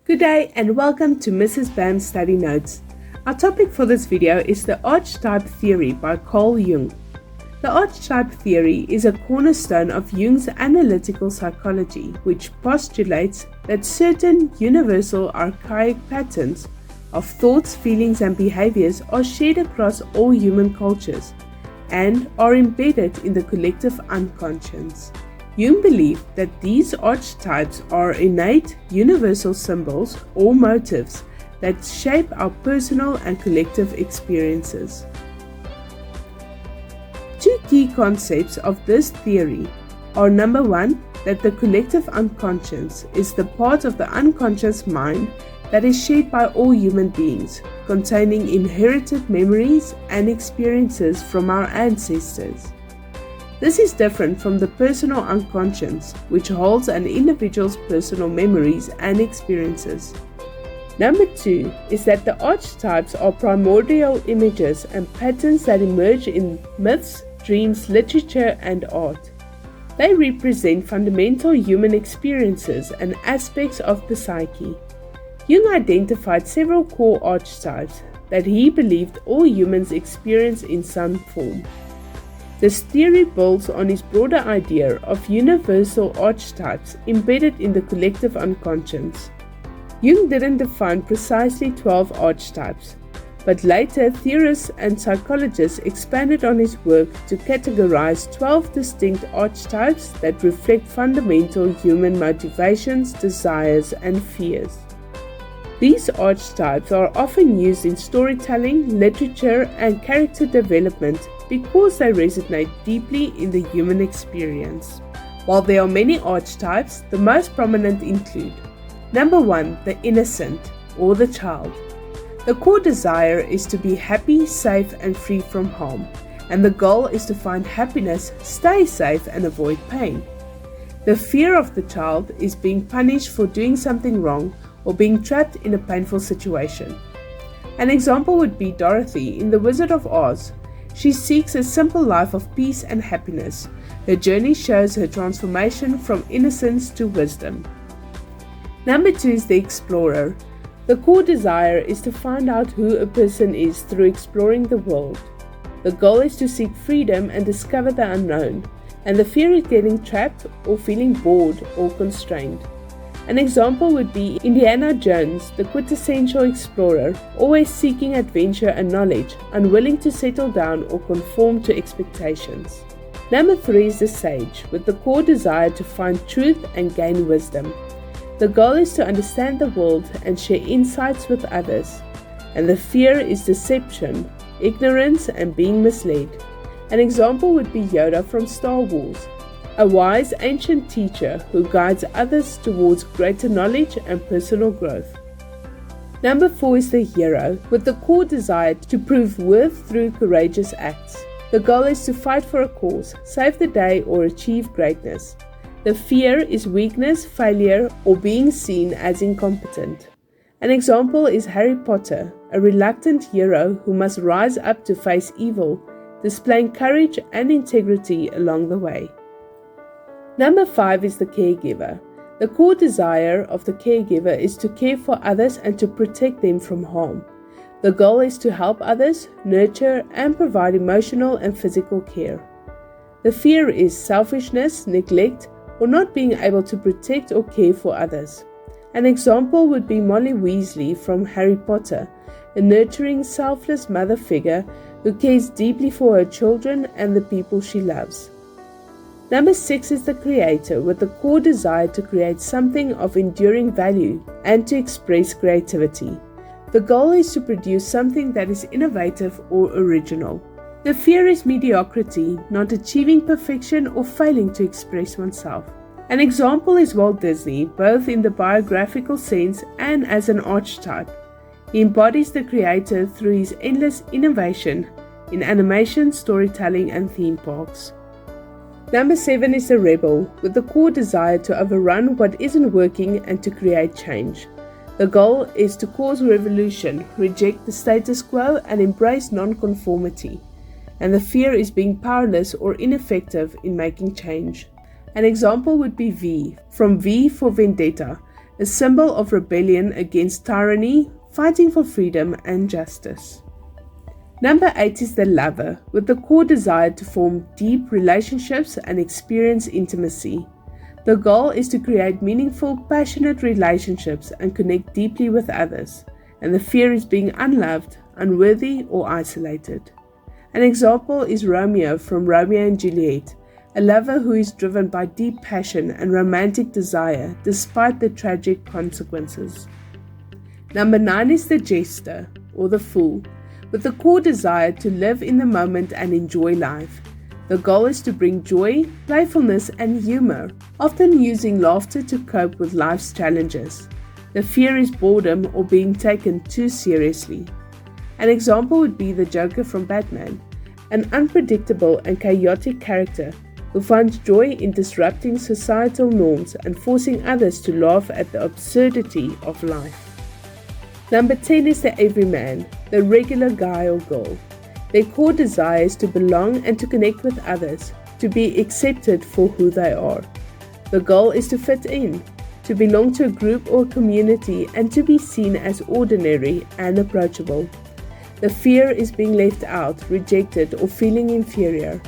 Good day and welcome to Mrs. Bam's Study Notes. Our topic for this video is the Archetype Theory by Carl Jung. The Archetype Theory is a cornerstone of Jung's analytical psychology, which postulates that certain universal archaic patterns of thoughts, feelings and behaviors are shared across all human cultures and are embedded in the collective unconscious. Jung believed that these archetypes are innate, universal symbols or motives that shape our personal and collective experiences. Two key concepts of this theory are number one, that the collective unconscious is the part of the unconscious mind that is shared by all human beings, containing inherited memories and experiences from our ancestors. This is different from the personal unconscious, which holds an individual's personal memories and experiences. Number two is that the archetypes are primordial images and patterns that emerge in myths, dreams, literature, and art. They represent fundamental human experiences and aspects of the psyche. Jung identified several core archetypes that he believed all humans experience in some form. This theory builds on his broader idea of universal archetypes embedded in the collective unconscious. Jung didn't define precisely 12 archetypes, but later theorists and psychologists expanded on his work to categorize 12 distinct archetypes that reflect fundamental human motivations, desires, and fears. These archetypes are often used in storytelling, literature, and character development because they resonate deeply in the human experience. While there are many archetypes, the most prominent include: number one, the innocent or the child. The core desire is to be happy, safe, and free from harm, and the goal is to find happiness, stay safe, and avoid pain. The fear of the child is being punished for doing something wrong or being trapped in a painful situation. An example would be Dorothy in The Wizard of Oz. She seeks a simple life of peace and happiness. Her journey shows her transformation from innocence to wisdom. Number two is the explorer. The core desire is to find out who a person is through exploring the world. The goal is to seek freedom and discover the unknown, and the fear is getting trapped or feeling bored or constrained. An example would be Indiana Jones, the quintessential explorer, always seeking adventure and knowledge, unwilling to settle down or conform to expectations. Number three is the sage, with the core desire to find truth and gain wisdom. The goal is to understand the world and share insights with others, and the fear is deception, ignorance, and being misled. An example would be Yoda from Star Wars, a wise ancient teacher who guides others towards greater knowledge and personal growth. Number four is the hero, with the core desire to prove worth through courageous acts. The goal is to fight for a cause, save the day, or achieve greatness. The fear is weakness, failure, or being seen as incompetent. An example is Harry Potter, a reluctant hero who must rise up to face evil, displaying courage and integrity along the way. Number five is the caregiver. The core desire of the caregiver is to care for others and to protect them from harm. The goal is to help others, nurture, and provide emotional and physical care. The fear is selfishness, neglect, or not being able to protect or care for others. An example would be Molly Weasley from Harry Potter, a nurturing, selfless mother figure who cares deeply for her children and the people she loves. Number six is the creator, with the core desire to create something of enduring value and to express creativity. The goal is to produce something that is innovative or original. The fear is mediocrity, not achieving perfection or failing to express oneself. An example is Walt Disney, both in the biographical sense and as an archetype. He embodies the creator through his endless innovation in animation, storytelling, and theme parks. Number seven is the rebel, with the core desire to overrun what isn't working and to create change. The goal is to cause revolution, reject the status quo, and embrace non-conformity. And the fear is being powerless or ineffective in making change. An example would be V, from V for Vendetta, a symbol of rebellion against tyranny, fighting for freedom and justice. Number 8 is the lover, with the core desire to form deep relationships and experience intimacy. The goal is to create meaningful, passionate relationships and connect deeply with others, and the fear is being unloved, unworthy, or isolated. An example is Romeo from Romeo and Juliet, a lover who is driven by deep passion and romantic desire despite the tragic consequences. Number 9 is the jester, or the fool, with the core desire to live in the moment and enjoy life. The goal is to bring joy, playfulness, and humor, often using laughter to cope with life's challenges. The fear is boredom or being taken too seriously. An example would be the Joker from Batman, an unpredictable and chaotic character who finds joy in disrupting societal norms and forcing others to laugh at the absurdity of life. Number 10 is the everyman, the regular guy or girl. Their core desire is to belong and to connect with others, to be accepted for who they are. The goal is to fit in, to belong to a group or community, and to be seen as ordinary and approachable. The fear is being left out, rejected, or feeling inferior.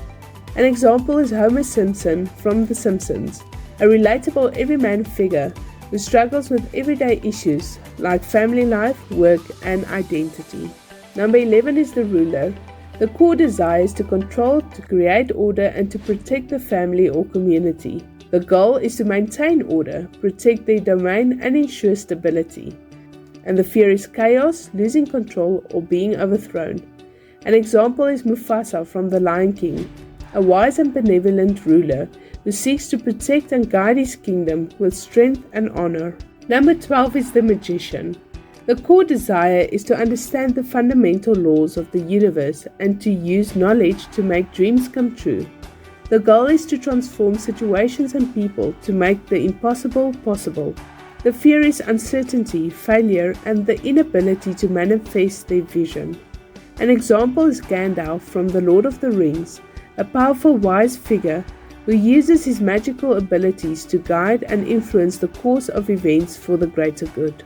An example is Homer Simpson from The Simpsons, a relatable everyman figure who struggles with everyday issues like family life, work, and identity. Number 11 is the ruler. The core desire is to control, to create order, and to protect the family or community. The goal is to maintain order, protect their domain, and ensure stability. And the fear is chaos, losing control, or being overthrown. An example is Mufasa from The Lion King, a wise and benevolent ruler who seeks to protect and guide his kingdom with strength and honor. Number 12 is the magician. The core desire is to understand the fundamental laws of the universe and to use knowledge to make dreams come true. The goal is to transform situations and people to make the impossible possible. The fear is uncertainty, failure, and the inability to manifest their vision. An example is Gandalf from The Lord of the Rings, a powerful wise figure who uses his magical abilities to guide and influence the course of events for the greater good.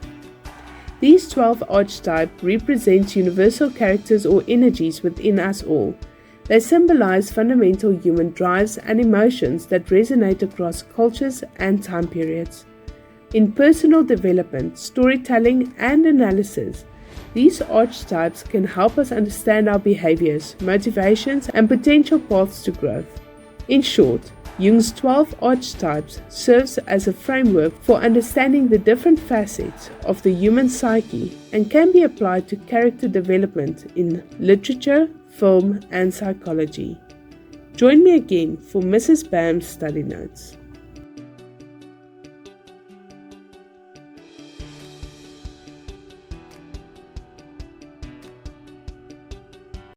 These 12 archetypes represent universal characters or energies within us all. They symbolize fundamental human drives and emotions that resonate across cultures and time periods. In personal development, storytelling, and analysis, these archetypes can help us understand our behaviors, motivations, and potential paths to growth. In short, Jung's 12 archetypes serves as a framework for understanding the different facets of the human psyche and can be applied to character development in literature, film, and psychology. Join me again for Mrs. Bam's study notes.